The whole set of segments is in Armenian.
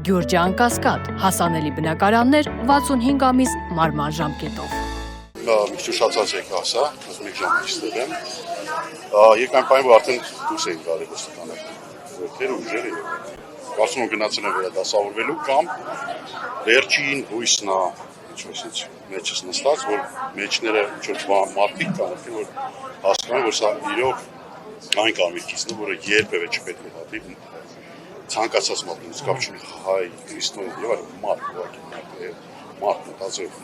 Գյուրջան Կասկադ, հասանելի բնակարաններ 65 ամիս մարման ժամկետով։ Միշտ ուշացած եք ասա, մեկ ժամանակ ստեղեմ։ Եկան պայն, որ արդեն դուս էին գալի ոստիկանը։ Որքեր ուժեր էին։ Կարծում եմ գնացել են վերադասավորվելու կամ վերջին հույսն է, ինչ-որ մեջս նստած, որ մեջները ինչ-որ մարդիկ կան, որ հասկանում որ սա իրոք այն կարմիրքիցն է, որը երբևէ չպետք է հատի ցանկացած մարդու կապ չունի հայ, քրիստոն եւ այլ մարդ մտածող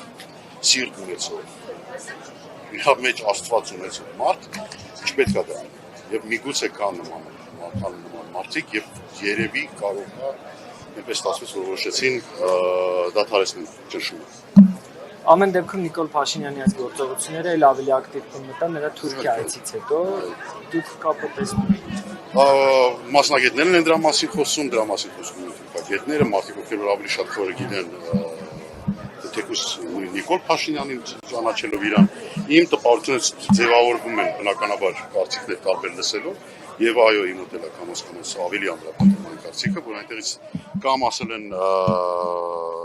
սիրտ ունեցող իր մեջ Աստված ունեցող մարդ չպետք է դա եւ միգուցե կան նման մարդիկ եւ երևի կարող է այնպես ստացվեց որ որոշեցին դադարեցնել ճնշումը Ամեն դեպքում Նիկոլ Փաշինյանի այս գործողությունները էլ ավելի ակտիվ կմտան նրա Թուրքիա այցից հետո դուք կապը տեսնում եք մասնագետներն են դրա մասին խոսում թուրքագետները մարդիկ ովքեր որ ավելի շատ խորը գիտեն թեկուզ Նիկոլ Փաշինյանին ճանաչելով իրան իմ տպավորությունը ձևավորվում են բնականաբար կարծիքներ տարբեր լսելով եւ այո իմ մոտ էլ է կամոս ավելի ամրապնդում այն կարծիքը որ այնտեղից կամ ասել են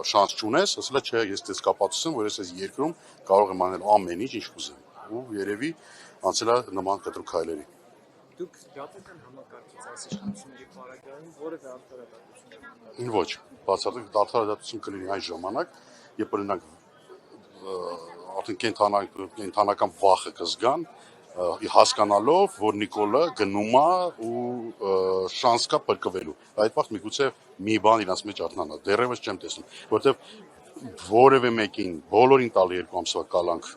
շանս չունես ասել է չէ ես դες կապացուցեմ որ ես այս երկրում կարող եմ անել ամեն ինչ ինչ կուզեմ ու երևի անցել է նման կտրուկ քայլերի Դուք դատական համակարգից այս իշխանությունների բարակային որևէ արդարադատություն ոչ բացառիկ արդարադատություն կլինի այն ժամանակ երբ օրինակ արդեն կենթանական վախը կզգան հասկանալով որ Նիկոլը գնում է ու շանս կա փրկվելու այդ վաղ միգուցե մի բան իրաց մեջ արթնանա դեռևս չեմ տեսնում որովհետև որևէ մեկին բոլորին տալի 2 ամսվա կալանք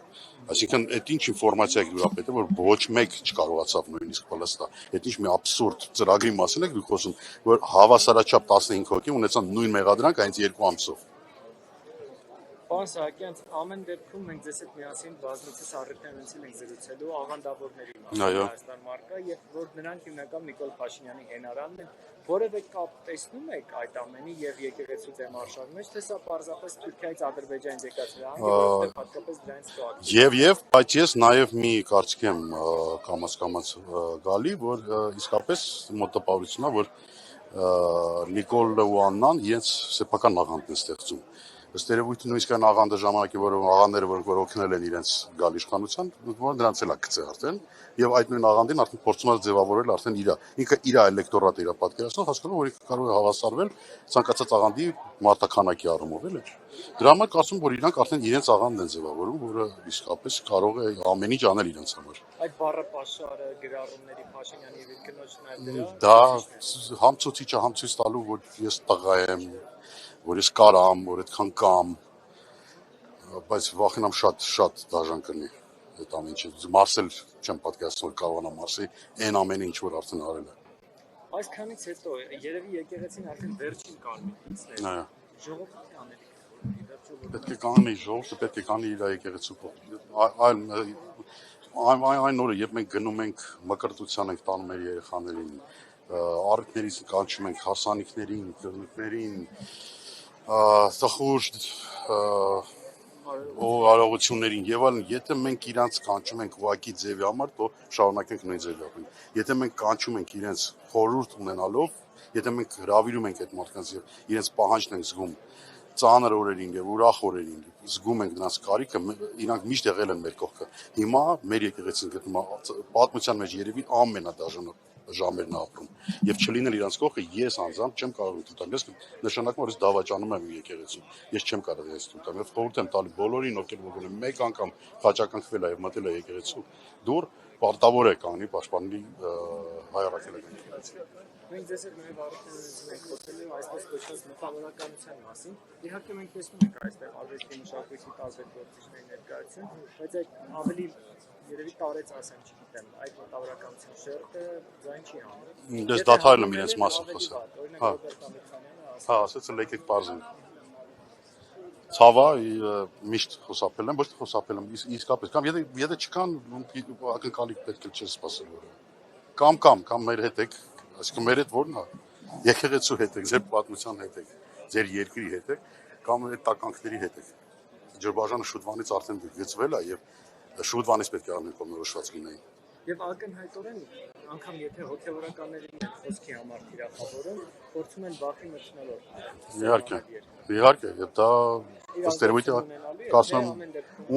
այսինքն այդ ինչ ինֆորմացիա եք դուրապետը որ ոչ մեկ չկարողացավ նույնիսկ պլստա այդ ինչ մի աբսուրդ ծրագրի մասին եք դուք խոսում որ հավասարաչափ 15 հոգի ունեցան նույն մեղադրանք այնց 2 ամսով Պարոն Սահակյան, ամեն դեպքում մենք ձեզ հետ միասին բազմիցս առիթներ ունեցել ենք զրուցելու աղանդավորների Հայաստան մարկա եւ որ նրանք հիմնական Նիկոլ Փաշինյանի հենարանն են, որևէ կապ տեսնում եք այդ ամենի եւ եկեղեցու դեմարշարի մեջ, թե սա պարզապես Թուրքիայից Ադրբեջան եկածրան է, որովհետեւ հատկապես դրանից կողմ։ Եվ բայց ես նաեւ մի կարծիք եմ կամաց գալի, որ իսկապես մոտ տպավորությունն է, որ Նիկոլը ու Աննան իրենց սեփական աղանդն են ստեղծում ըստ երևույթին նույնիսկ այն աղանդը ժամանակի որ աղանդները որ օգնել են իրենց գալ իշխանության որ նրանց էլ է գցել արդեն եւ այդ նույն աղանդին արդեն փորձում է ձևավորել արդեն ինքը իր էլեկտորատը իր պատկերացնող հասկանում որ ինքը կարող է հավասարվել ցանկացած աղանդի մարտականակի առումով էլ դրա համար կարծում որ իրանք արդեն իրենց աղանդն են ձևավորում որը իսկապես կարող է ամեն ինչ անել իրենց համար այդ բառը պաշարը գրառումների Փաշինյանի եւ իր կնոջ նաեւ դա համցուցիչ է համցույց տալու որ ես տղա եմ որ ես կարամ, որ այդքան կամ, բայց վախենամ շատ դաժան կլինի այդ ամեն ինչը։ Մարսել չեմ պատկերացնում, որ կարողանամ մարսել այն ամենը, ինչ որ արդեն արել է։ Այսքանից հետո երևի եկեղեցին արդեն վերջին կարմիրքից է։ Ժողովրդի անելիք։ Պետք է կանի ժողովուրդը, պետք է կանի իր եկեղեցու այն օրը, երբ մենք գնում ենք մկրտության ենք տանում մեր երեխաներին, առիթներից կանչում ենք հարսանիքներին, կրնիկներին, տխուր արարողություններին եւ այլն, եթե մենք իրանց կանչում ենք ուղակի ձևի համար, то շարունակենք նույն ձևով։ Եթե մենք կանչում ենք իրենց խորհուրդ ունենալով, եթե մենք հրավիրում ենք այդ մարդկանց եւ իրենց պահանջն ենք զգում ծանր օրերին եւ ուրախ օրերին, զգում ենք նրանց կարիքը, իրանք միշտ եղել են մեր կողքը։ Հիմա մեր եկեղեցին գտնում է պատմության մեջ երևի ամենադաժան ժամերն ապրում եւ չլինել իրանց կողքը ես անձամբ չեմ կարող ընդունել ես նշանակում որ ես դավաճանում եմ եկեղեցուն ես չեմ կարող ես ընդունել եւ խորհուրդ եմ տալի բոլորին ովքեր ողորմել են մեկ անգամ խաչակնքվել է եւ մտել է եկեղեցու դուր պարտավոր է կանի պաշտպանի հայ առաքելական եկեղեցին Մենք ձեզ հետ նաև առիթներ ենք խոսելու այսպես կոչված մտավորականության մասին։ Իհարկե մենք տեսնում ենք այստեղ արվեստի մշակույթի տարբեր գործիչների ներկայություն, բայց այդ ավելի երևի տարեց ասեմ, չգիտեմ, այդ մտավորականության շերտը ձայն չի անում։ Դες դադարել եմ իրենց մասին խոսել։ Հա, ասեցի լեկեք բարձր։ Ցավա միշտ խոսապել եմ, ոչ թե խոսապել եմ, իսկապես կամ եթե չկան ակնկալիք պետք է չես սպասել որը։ Կամ մեր հետ եք, այսինքն մեր հետ ո՞րն է։ Եկեղեցու հետ եք, ձեր պատմության հետ եք, ձեր երկրի հետ եք, կամ այդ տականքների հետ եք։ Ջրբաժանը շուտվանից արդեն գծվել է եւ շուտվանից պետք է ամեն կողմնորոշված լինեին։ Եվ ակնհայտորեն անգամ եթե հոգևորականներին խոսքի համար թիրախավորում, փորձում են բախի մտնոլորտ։ Իհարկե, եւ դա ըստ երևույթի կարծում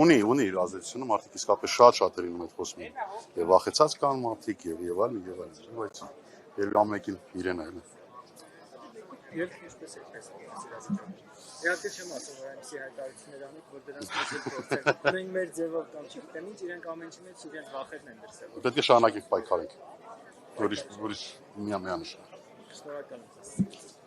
ունի իր ազդեցությունը, մարդիկ իսկապես շատ երինում այդ խոսում են։ Եվ վախեցած կան մարդիկ եւ այլն, բայց երբ ամենքին իրեն այլ։ Եվ ինչպես է Իհարկե չեմ ասում, որ այնպիսի հայտարարություններ անեք, որ դրանց փոխել փորձեն։ Մենք մեր ձևով կամ չգիտեմ ինչ, իրենք ամեն ինչի մեջ իրենց վախերն են դրսել։ Պետք է շարունակենք պայքարենք։ Ուրիշ միանշան։ Շնորհակալ եմ։